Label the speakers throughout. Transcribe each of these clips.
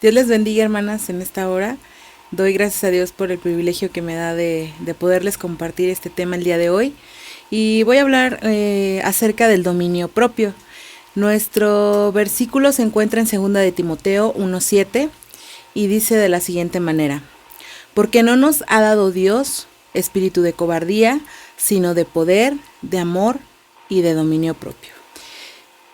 Speaker 1: Dios les bendiga, hermanas, en esta hora. Doy gracias a Dios por el privilegio que me da de poderles compartir este tema el día de hoy. Y voy a hablar acerca del dominio propio. Nuestro versículo se encuentra en 2 de Timoteo 1:7 y dice de la siguiente manera: porque no nos ha dado Dios espíritu de cobardía, sino de poder, de amor y de dominio propio.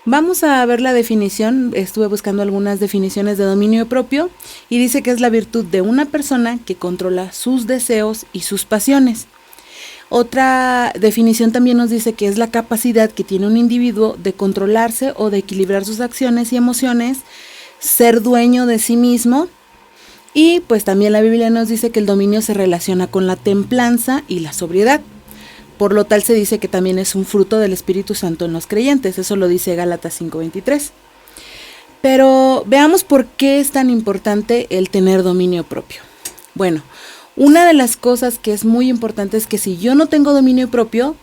Speaker 1: Vamos a ver la definición. Estuve buscando algunas definiciones de dominio propio y dice que es la virtud de una persona que controla sus deseos y sus pasiones. Otra definición también nos dice que es la capacidad que tiene un individuo de controlarse o de equilibrar sus acciones y emociones, ser dueño de sí mismo. Y pues también la Biblia nos dice que el dominio se relaciona con la templanza y la sobriedad. Por lo tal se dice que también es un fruto del Espíritu Santo en los creyentes. Eso lo dice Gálatas 5:23. Pero veamos por qué es tan importante el tener dominio propio. Bueno, una de las cosas que es muy importante es que si yo no tengo dominio propio,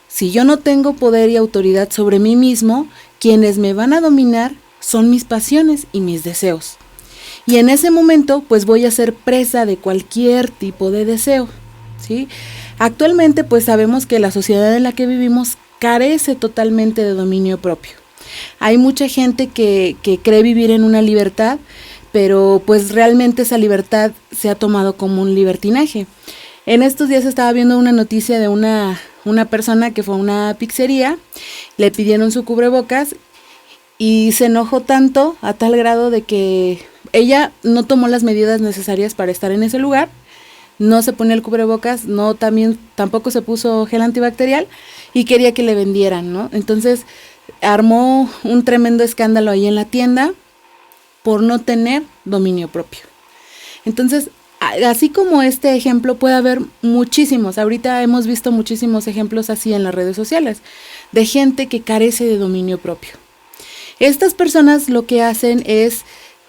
Speaker 1: si yo no tengo poder y autoridad sobre mí mismo, quienes me van a dominar son mis pasiones y mis deseos. Y en ese momento, pues voy a ser presa de cualquier tipo de deseo, ¿sí? Actualmente, pues sabemos que la sociedad en la que vivimos carece totalmente de dominio propio. Hay mucha gente que cree vivir en una libertad, pero pues realmente esa libertad se ha tomado como un libertinaje. En estos días estaba viendo una noticia de una persona que fue a una pizzería, le pidieron su cubrebocas y se enojó tanto a tal grado de que ella no tomó las medidas necesarias para estar en ese lugar, no se ponía el cubrebocas, tampoco se puso gel antibacterial y quería que le vendieran, ¿no? Entonces armó un tremendo escándalo ahí en la tienda por no tener dominio propio. Entonces, así como este ejemplo, puede haber muchísimos. Ahorita hemos visto muchísimos ejemplos así en las redes sociales, de gente que carece de dominio propio. Estas personas lo que hacen es,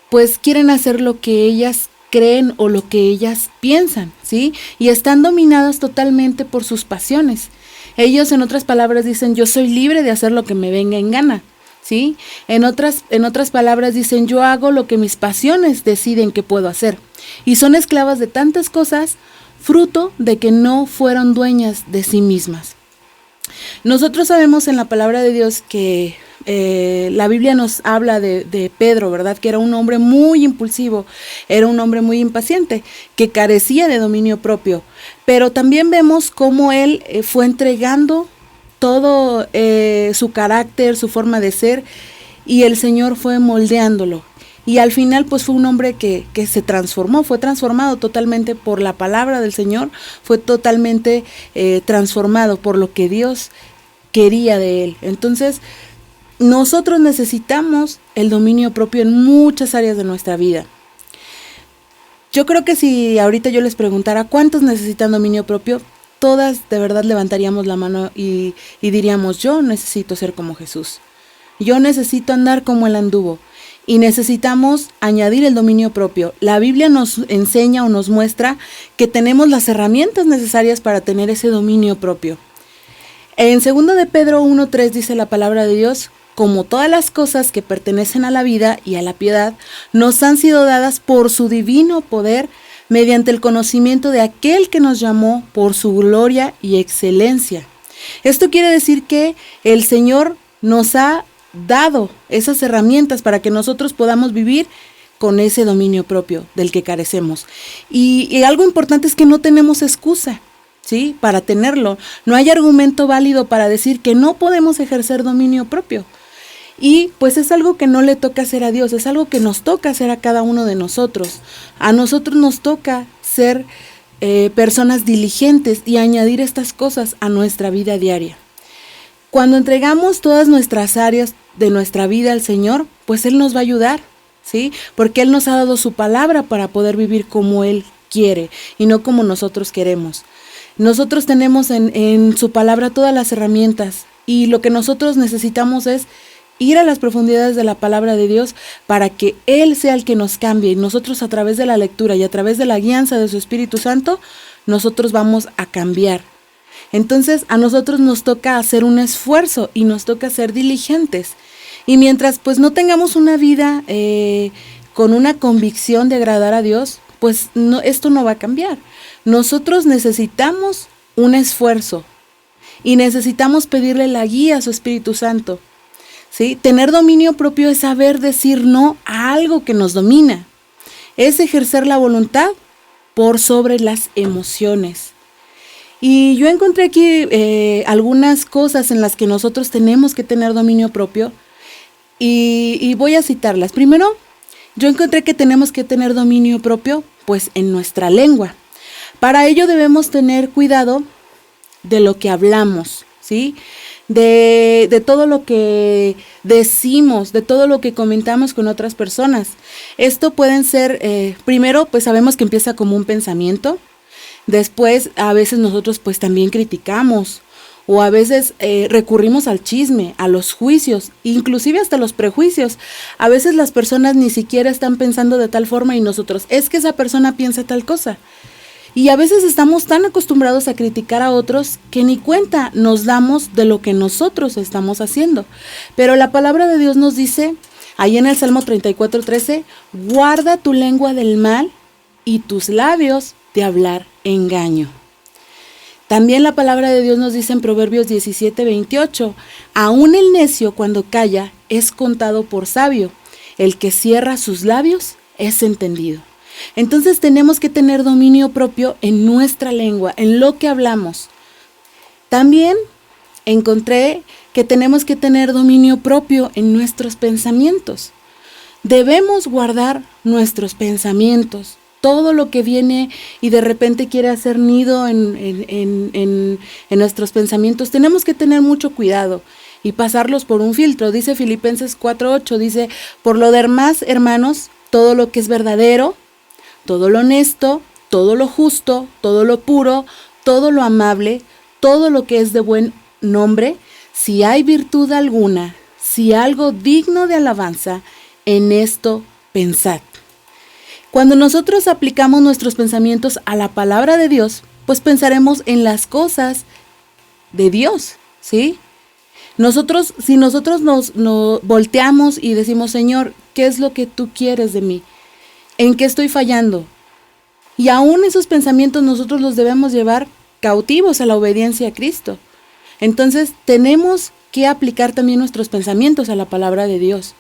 Speaker 1: pues quieren hacer lo que ellas creen o lo que ellas piensan, ¿sí? Y están dominadas totalmente por sus pasiones. Ellos, en otras palabras, dicen: yo soy libre de hacer lo que me venga en gana, ¿sí? En otras palabras dicen: yo hago lo que mis pasiones deciden que puedo hacer. Y son esclavas de tantas cosas, fruto de que no fueron dueñas de sí mismas. Nosotros sabemos en la palabra de Dios que la Biblia nos habla de Pedro, ¿verdad? Que era un hombre muy impulsivo, era un hombre muy impaciente, que carecía de dominio propio. Pero también vemos cómo él fue entregando todo su carácter, su forma de ser, y el Señor fue moldeándolo. Y al final pues fue un hombre que se transformó, fue transformado totalmente por la palabra del Señor, fue totalmente transformado por lo que Dios quería de él. Entonces, nosotros necesitamos el dominio propio en muchas áreas de nuestra vida. Yo creo que si ahorita yo les preguntara cuántos necesitan dominio propio, todas de verdad levantaríamos la mano y diríamos: yo necesito ser como Jesús. Yo necesito andar como Él anduvo. Y necesitamos añadir el dominio propio. La Biblia nos enseña o nos muestra que tenemos las herramientas necesarias para tener ese dominio propio. En 2 de Pedro 1:3 dice la palabra de Dios: como todas las cosas que pertenecen a la vida y a la piedad, nos han sido dadas por su divino poder, mediante el conocimiento de aquel que nos llamó por su gloria y excelencia. Esto quiere decir que el Señor nos ha dado esas herramientas para que nosotros podamos vivir con ese dominio propio del que carecemos. Y algo importante es que no tenemos excusa, ¿sí? Para tenerlo. No hay argumento válido para decir que no podemos ejercer dominio propio. Y pues es algo que no le toca hacer a Dios, es algo que nos toca hacer a cada uno de nosotros. A nosotros nos toca ser personas diligentes y añadir estas cosas a nuestra vida diaria. Cuando entregamos todas nuestras áreas de nuestra vida al Señor, pues Él nos va a ayudar, ¿sí? Porque Él nos ha dado su palabra para poder vivir como Él quiere y no como nosotros queremos. Nosotros tenemos en su palabra todas las herramientas y lo que nosotros necesitamos es ir a las profundidades de la palabra de Dios para que Él sea el que nos cambie y nosotros, a través de la lectura y a través de la guianza de su Espíritu Santo, nosotros vamos a cambiar. Entonces a nosotros nos toca hacer un esfuerzo y nos toca ser diligentes. Y mientras pues no tengamos una vida con una convicción de agradar a Dios, pues no, esto no va a cambiar. Nosotros necesitamos un esfuerzo y necesitamos pedirle la guía a su Espíritu Santo. ¿Sí? Tener dominio propio es saber decir no a algo que nos domina. Es ejercer la voluntad por sobre las emociones. Y yo encontré aquí algunas cosas en las que nosotros tenemos que tener dominio propio y voy a citarlas. Primero, yo encontré que tenemos que tener dominio propio pues en nuestra lengua. Para ello debemos tener cuidado de lo que hablamos, ¿sí? De todo lo que decimos, de todo lo que comentamos con otras personas. Esto pueden ser, primero, pues sabemos que empieza como un pensamiento. Después, a veces nosotros pues también criticamos o a veces recurrimos al chisme, a los juicios, inclusive hasta los prejuicios. A veces las personas ni siquiera están pensando de tal forma y nosotros, es que esa persona piensa tal cosa. Y a veces estamos tan acostumbrados a criticar a otros que ni cuenta nos damos de lo que nosotros estamos haciendo. Pero la palabra de Dios nos dice, ahí en el Salmo 34:13, guarda tu lengua del mal y tus labios de hablar engaño. También la palabra de Dios nos dice en Proverbios 17:28, aún el necio cuando calla es contado por sabio, el que cierra sus labios es entendido. Entonces tenemos que tener dominio propio en nuestra lengua, en lo que hablamos. También encontré que tenemos que tener dominio propio en nuestros pensamientos. Debemos guardar nuestros pensamientos, todo lo que viene y de repente quiere hacer nido en nuestros pensamientos. Tenemos que tener mucho cuidado y pasarlos por un filtro. Dice Filipenses 4:8, dice, por lo demás, hermanos, todo lo que es verdadero, todo lo honesto, todo lo justo, todo lo puro, todo lo amable, todo lo que es de buen nombre, si hay virtud alguna, si algo digno de alabanza, en esto pensad. Cuando nosotros aplicamos nuestros pensamientos a la palabra de Dios, pues pensaremos en las cosas de Dios, ¿sí? Si nosotros nos volteamos y decimos, Señor, ¿qué es lo que tú quieres de mí? ¿En qué estoy fallando? Y aún esos pensamientos nosotros los debemos llevar cautivos a la obediencia a Cristo. Entonces tenemos que aplicar también nuestros pensamientos a la palabra de Dios.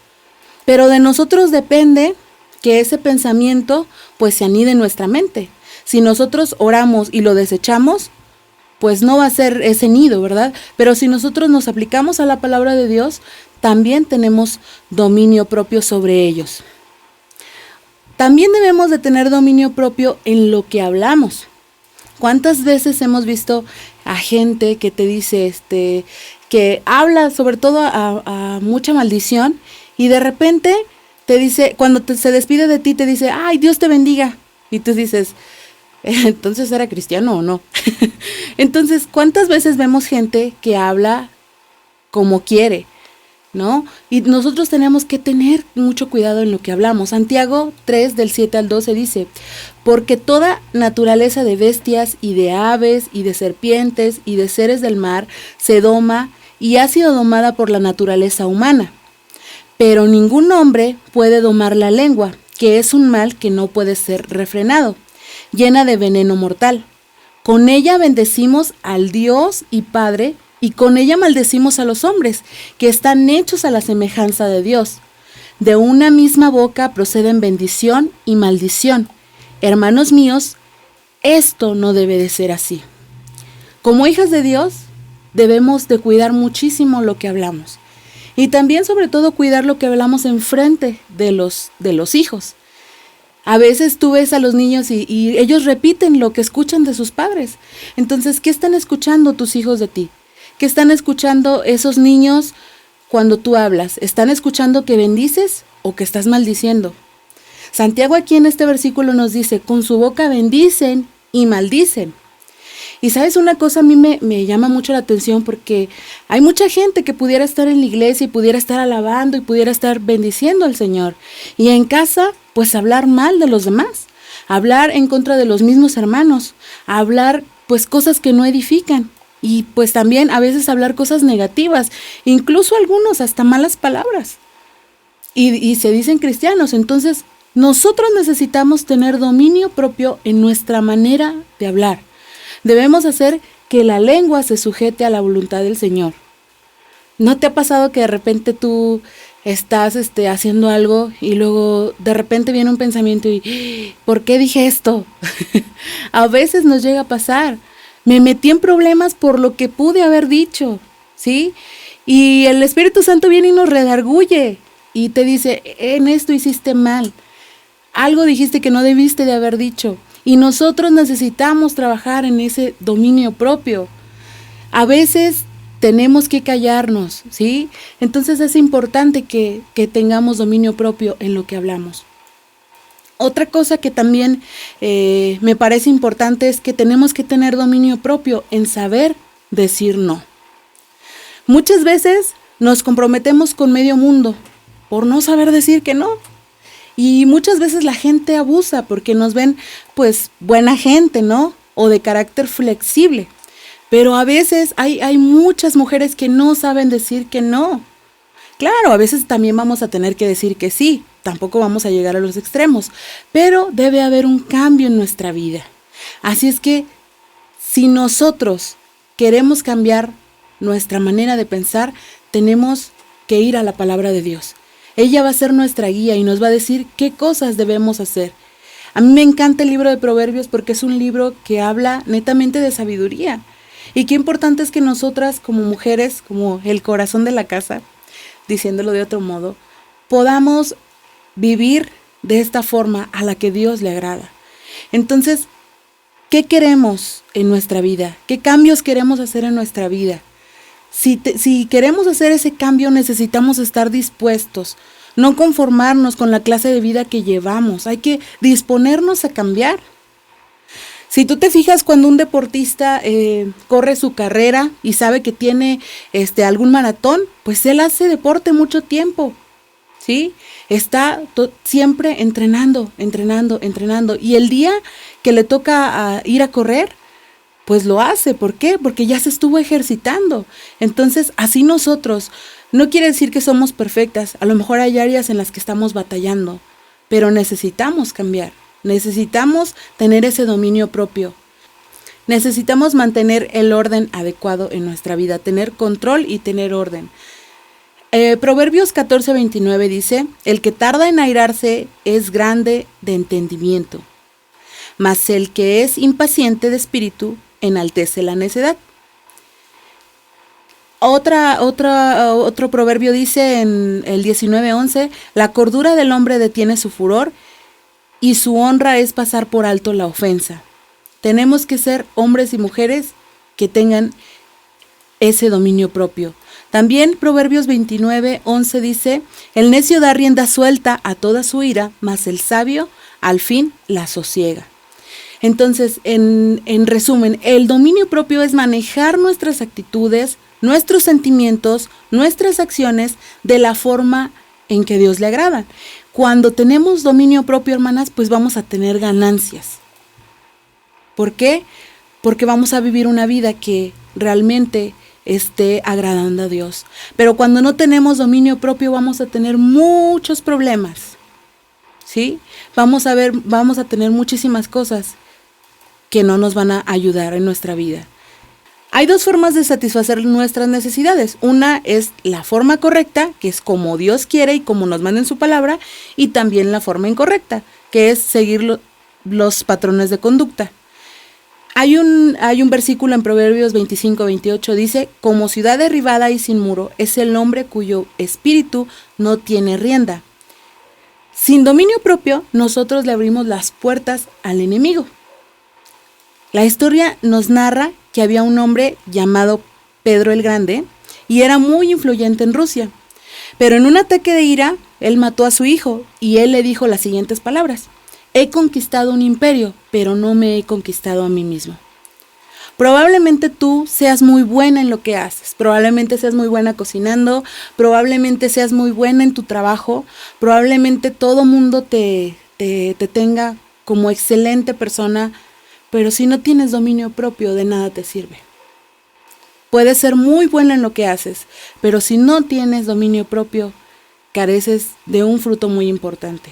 Speaker 1: Pero de nosotros depende que ese pensamiento pues se anide en nuestra mente. Si nosotros oramos y lo desechamos, pues no va a ser ese nido, ¿verdad? Pero si nosotros nos aplicamos a la palabra de Dios, también tenemos dominio propio sobre ellos. También debemos de tener dominio propio en lo que hablamos. ¿Cuántas veces hemos visto a gente que te dice, que habla sobre todo a mucha maldición y de repente te dice, cuando se despide de ti te dice, ay, Dios te bendiga? Y tú dices, ¿entonces era cristiano o no? Entonces, ¿cuántas veces vemos gente que habla como quiere, ¿no? Y nosotros tenemos que tener mucho cuidado en lo que hablamos. Santiago 3, del 7 al 12 dice, porque toda naturaleza de bestias y de aves y de serpientes y de seres del mar se doma y ha sido domada por la naturaleza humana. Pero ningún hombre puede domar la lengua, que es un mal que no puede ser refrenado, llena de veneno mortal. Con ella bendecimos al Dios y Padre, y con ella maldecimos a los hombres, que están hechos a la semejanza de Dios. De una misma boca proceden bendición y maldición. Hermanos míos, esto no debe de ser así. Como hijas de Dios, debemos de cuidar muchísimo lo que hablamos. Y también, sobre todo, cuidar lo que hablamos enfrente de los hijos. A veces tú ves a los niños y ellos repiten lo que escuchan de sus padres. Entonces, ¿qué están escuchando tus hijos de ti? ¿Qué están escuchando esos niños cuando tú hablas? ¿Están escuchando que bendices o que estás maldiciendo? Santiago aquí en este versículo nos dice, con su boca bendicen y maldicen. Y sabes una cosa, a mí me llama mucho la atención porque hay mucha gente que pudiera estar en la iglesia y pudiera estar alabando y pudiera estar bendiciendo al Señor. Y en casa, pues hablar mal de los demás, hablar en contra de los mismos hermanos, hablar pues cosas que no edifican. Y pues también a veces hablar cosas negativas, incluso algunos hasta malas palabras. Y se dicen cristianos, entonces,
Speaker 2: Nosotros necesitamos tener dominio propio en nuestra manera de hablar. Debemos hacer que la lengua se sujete a la voluntad del Señor. ¿No te ha pasado que de repente tú estás haciendo algo y luego de repente viene un pensamiento y ¿por qué dije esto? A veces nos llega a pasar. Me metí en problemas por lo que pude haber dicho, ¿sí? Y el Espíritu Santo viene y nos redarguye y te dice, en esto hiciste mal. Algo dijiste que no debiste de haber dicho. Y nosotros necesitamos trabajar en ese dominio propio. A veces tenemos que callarnos, ¿sí? Entonces es importante que tengamos dominio propio en lo que hablamos. Otra cosa que también me parece importante es que tenemos que tener dominio propio en saber decir no. Muchas veces nos comprometemos con medio mundo por no saber decir que no. Y muchas veces la gente abusa porque nos ven pues buena gente, ¿no? O de carácter flexible. Pero a veces hay muchas mujeres que no saben decir que no. Claro, a veces también vamos a tener que decir que sí. Tampoco vamos a llegar a los extremos. Pero debe haber un cambio en nuestra vida. Así es que si nosotros queremos cambiar nuestra manera de pensar, tenemos que ir a la palabra de Dios. Ella va a ser nuestra guía y nos va a decir qué cosas debemos hacer. A mí me encanta el libro de Proverbios porque es un libro que habla netamente de sabiduría. Y qué importante es que nosotras como mujeres, como el corazón de la casa, diciéndolo de otro modo, podamos vivir de esta forma a la que Dios le agrada. Entonces, ¿qué queremos en nuestra vida? ¿Qué cambios queremos hacer en nuestra vida? Si queremos hacer ese cambio, necesitamos estar dispuestos, no conformarnos con la clase de vida que llevamos. Hay que disponernos a cambiar. Si tú te fijas, cuando un deportista corre su carrera y sabe que tiene algún maratón, pues él hace deporte mucho tiempo, ¿sí? Está siempre entrenando. Y el día que le toca ir a correr, pues lo hace. ¿Por qué? Porque ya se estuvo ejercitando. Entonces, así nosotros, no quiere decir que somos perfectas. A lo mejor hay áreas en las que estamos batallando, pero necesitamos cambiar. Necesitamos tener ese dominio propio. Necesitamos mantener el orden adecuado en nuestra vida, tener control y tener orden. Proverbios 14:29 dice, el que tarda en airarse es grande de entendimiento, mas el que es impaciente de espíritu enaltece la necedad. Otro proverbio dice en el 19:11, la cordura del hombre detiene su furor y su honra es pasar por alto la ofensa. Tenemos que ser hombres y mujeres que tengan ese dominio propio. También Proverbios 29:11 dice, el necio da rienda suelta a toda su ira, mas el sabio al fin la sosiega. Entonces, en resumen, el dominio propio es manejar nuestras actitudes, nuestros sentimientos, nuestras acciones de la forma en que Dios le agrada. Cuando tenemos dominio propio, hermanas, pues vamos a tener ganancias. ¿Por qué? Porque vamos a vivir una vida que realmente esté agradando a Dios. Pero cuando no tenemos dominio propio, vamos a tener muchos problemas, ¿sí? Vamos a tener muchísimas cosas que no nos van a ayudar en nuestra vida. Hay dos formas de satisfacer nuestras necesidades. Una es la forma correcta, que es como Dios quiere y como nos manda en su palabra, y también la forma incorrecta, que es seguir los patrones de conducta. Hay un versículo en Proverbios 25:28, dice, como ciudad derribada y sin muro es el hombre cuyo espíritu no tiene rienda. Sin dominio propio, nosotros le abrimos las puertas al enemigo. La historia nos narra que había un hombre llamado Pedro el Grande y era muy influyente en Rusia. Pero en un ataque de ira, él mató a su hijo y él le dijo las siguientes palabras, he conquistado un imperio, pero no me he conquistado a mí mismo. Probablemente tú seas muy buena en lo que haces, probablemente seas muy buena cocinando, probablemente seas muy buena en tu trabajo, probablemente todo mundo te tenga como excelente persona, pero si no tienes dominio propio, de nada te sirve. Puedes ser muy buena en lo que haces, pero si no tienes dominio propio, careces de un fruto muy importante.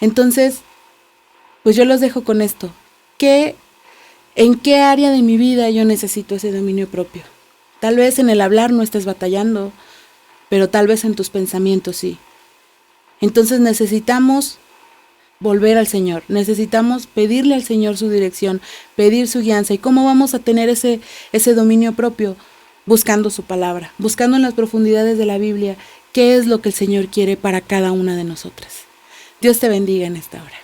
Speaker 2: Entonces, pues yo los dejo con esto. ¿En qué área de mi vida yo necesito ese dominio propio? Tal vez en el hablar no estés batallando, pero tal vez en tus pensamientos sí. Entonces necesitamos volver al Señor, necesitamos pedirle al Señor su dirección, pedir su guianza. ¿Y cómo vamos a tener ese dominio propio? Buscando su palabra, buscando en las profundidades de la Biblia qué es lo que el Señor quiere para cada una de nosotras. Dios te bendiga en esta hora.